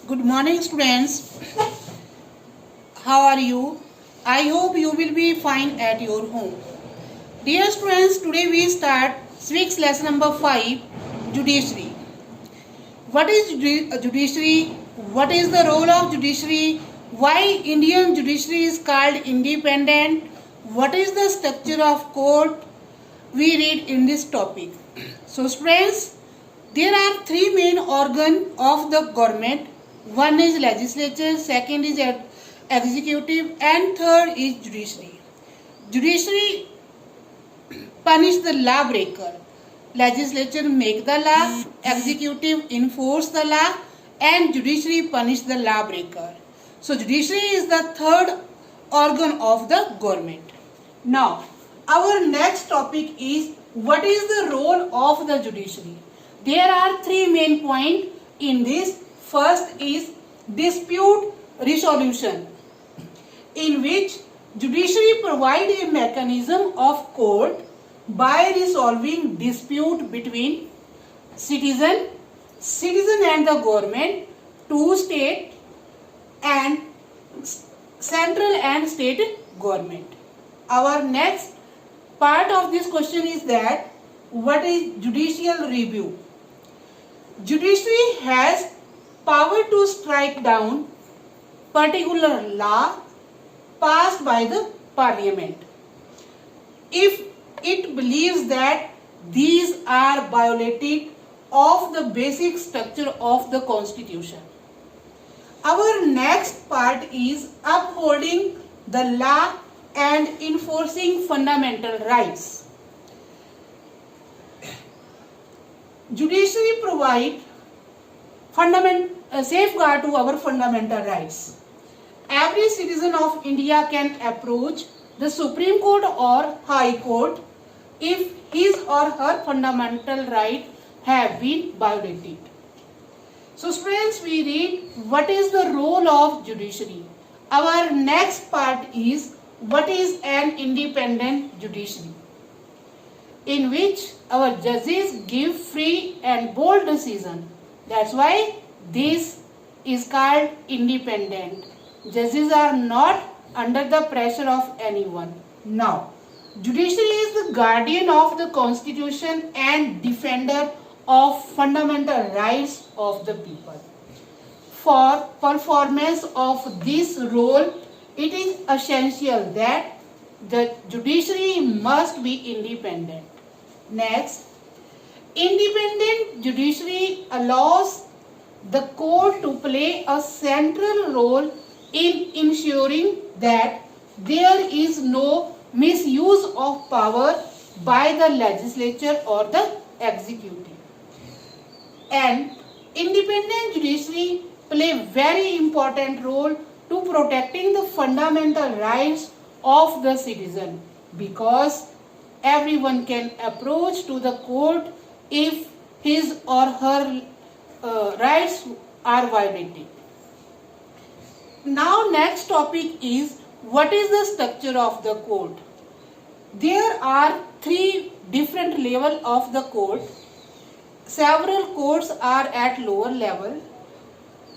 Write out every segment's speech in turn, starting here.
Good morning, students. How are you? I hope you will be fine at your home. Dear students, today we start civics lesson number 5, judiciary. What is judiciary? What is the role of judiciary? Why Indian judiciary is called independent? What is the structure of court? We read in this topic. So students, there are three main organs of the government. One is legislature, second is executive, and third is judiciary. Judiciary punish the lawbreaker. Legislature make the law, executive enforce the law, and judiciary punish the lawbreaker. So judiciary is the third organ of the government. Now, our next topic is what is the role of the judiciary. There are three main points in this. First is dispute resolution, in which judiciary provide a mechanism of court by resolving dispute between citizen and the government, two state and central and state government. Our next part of this question is that what is judicial review? Judiciary has power to strike down particular law passed by the parliament if it believes that these are violative of the basic structure of the constitution. Our next part is upholding the law and enforcing fundamental rights. Judiciary provide safeguard to our fundamental rights. Every citizen of India can approach the Supreme Court or High Court if his or her fundamental right have been violated. So students, we read what is the role of judiciary. Our next part is what is an independent judiciary, in which our judges give free and bold decision. That's why this is called independent. Judges are not under the pressure of anyone. Now, judiciary is the guardian of the constitution and defender of fundamental rights of the people. For performance of this role, it is essential that the judiciary must be independent. Next, independent judiciary allows the court to play a central role in ensuring that there is no misuse of power by the legislature or the executive. And independent judiciary play very important role to protecting the fundamental rights of the citizen, because everyone can approach to the court if his or her rights are violated. Now next topic is what is the structure of the court. There are three different levels of the court. Several courts are at lower level.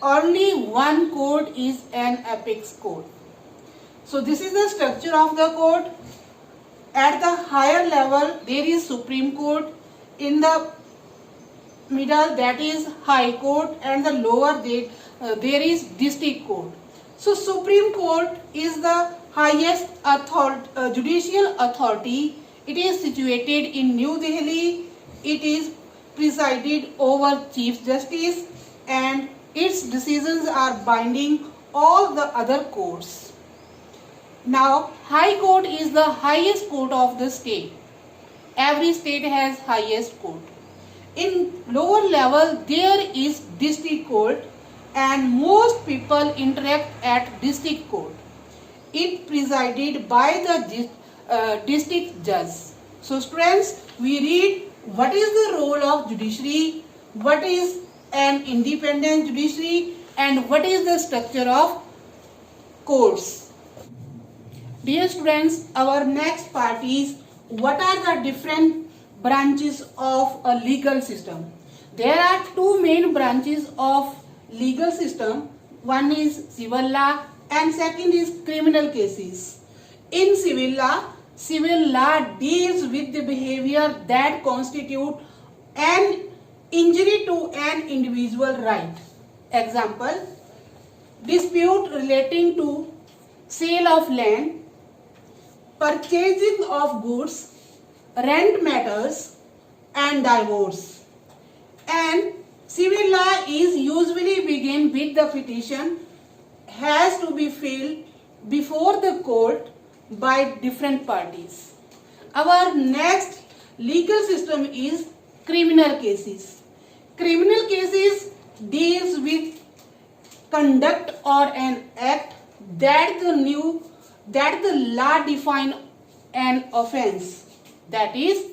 Only one court is an apex court. So this is the structure of the court. At the higher level there is Supreme Court, in the middle that is High Court, and the lower there is District Court. So Supreme Court is the highest judicial authority. It is situated in New Delhi. It is presided over Chief Justice and its decisions are binding all the other courts. Now High Court is the highest court of the state. Every state has highest court. In lower level there is District Court, and most people interact at District Court. It presided by the district judge. So students, we read what is the role of judiciary, what is an independent judiciary, and what is the structure of courts. Dear students, our next part is what are the different branches of a legal system. There are two main branches of legal system. One is civil law and second is criminal cases. In civil law deals with the behavior that constitute an injury to an individual right. Example, dispute relating to sale of land, purchasing of goods, rent matters and divorce. And civil law is usually begin with the petition has to be filed before the court by different parties. Our next legal system is criminal cases. Criminal cases deals with conduct or an act that the law define an offense, that is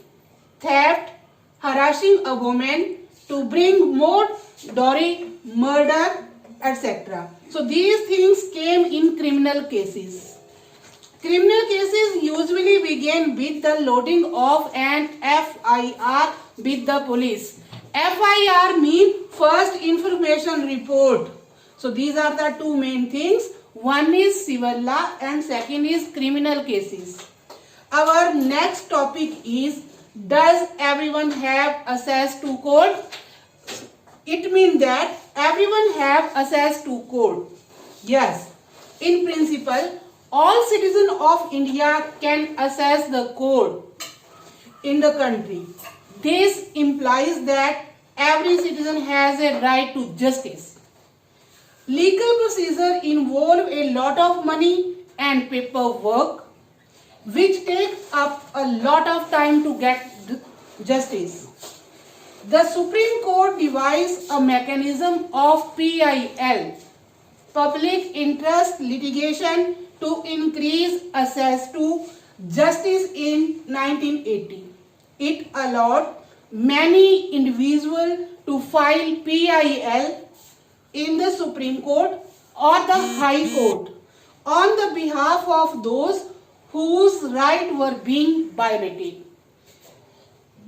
theft, harassing a woman to bring more dowry, murder, etc. So these things came in criminal cases. Criminal cases usually begin with the loading of an FIR with the police. FIR means first information report. So these are the two main things. One is civil law and second is criminal cases. Our next topic is, does everyone have access to court? It means that everyone have access to court. Yes, in principle, all citizens of India can access the court in the country. This implies that every citizen has a right to justice. Legal procedure involve a lot of money and paperwork, which takes up a lot of time to get justice. The Supreme Court devised a mechanism of PIL, public interest litigation, to increase access to justice in 1980. It allowed many individuals to file PIL in the Supreme Court or the High Court on the behalf of those whose rights were being violated.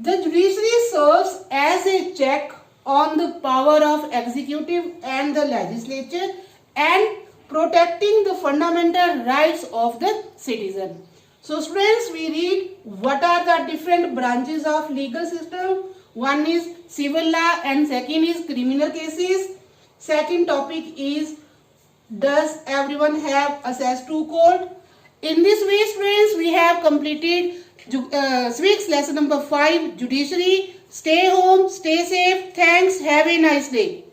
The judiciary serves as a check on the power of executive and the legislature and protecting the fundamental rights of the citizen. So students, we read what are the different branches of legal system. One is civil law and second is criminal cases. Second topic is, does everyone have access to court? In this way, students, we have completed civics lesson number 5, judiciary. Stay home, stay safe. Thanks. Have a nice day.